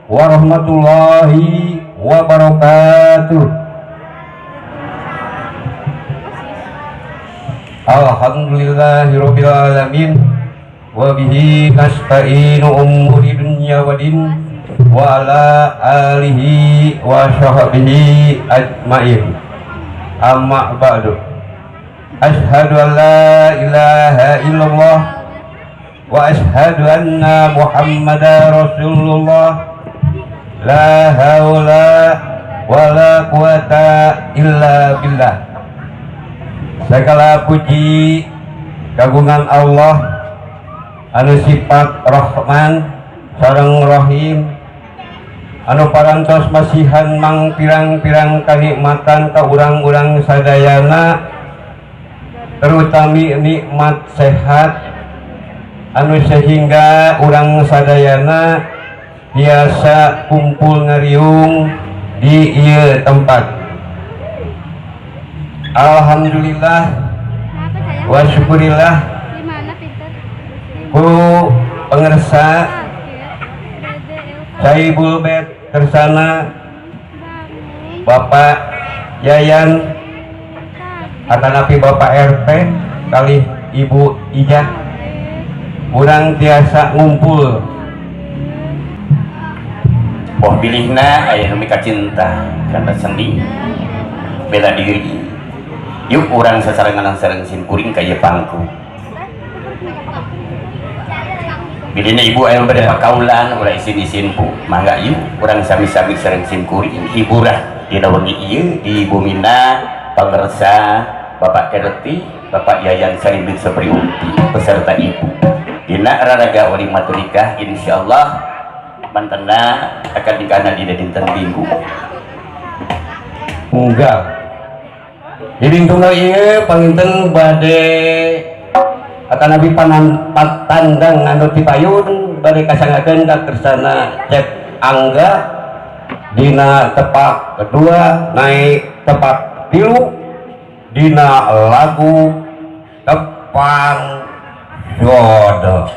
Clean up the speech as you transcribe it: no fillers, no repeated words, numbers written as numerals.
warahmatullahi wabarakatuh. Alhamdulillahirabbil alamin wa bihi nasta'inu umuri dunya waddin wa ala alihi wa sahbihi ajmain. Amma ba'du. Asyhadu an la ilaha illallah wa asyhadu anna muhammadar rasulullah. La haula wa la quwata illa billah. Segala puji kagungan Allah anu sifat Rahman sareng Rahim, anu parantos masihan mang pirang-pirang kanikmatan ka urang-urang sadayana, terutami nikmat sehat anu sehingga urang sadayana biasa kumpul ngariung di ieu tempat. Alhamdulillah wa syukurillah ku pengersa Saibul Bet kersana Bapak Yayan atanapi Bapak RT kali Ibu Ijah urang tiasa ngumpul. Poh pilihna aya nu mika cinta karena seni bela diri. Yuk orang sasarangan sareng sin kuring kaya pangku. Bilina ibu aya bade pakaulan ulah isin-isin pu. Mangga yuk orang sami-sami sareng sin kuring hiburah dina wengi ieu di bumina pangersa Bapak Kerti, Bapak Yayan Saribit Sapriunti beserta ibu. Dina raraga uling maturikah insyaallah mantena akan dikana dina dinten Minggu. Enggak. Jadi tunggal ieu panginten bade akan nabi tandang anu ti payun bade kasangakeun ka kersana Cep Angga dina tepak kedua naik tepak tilu dina lagu Tepang Jodoh.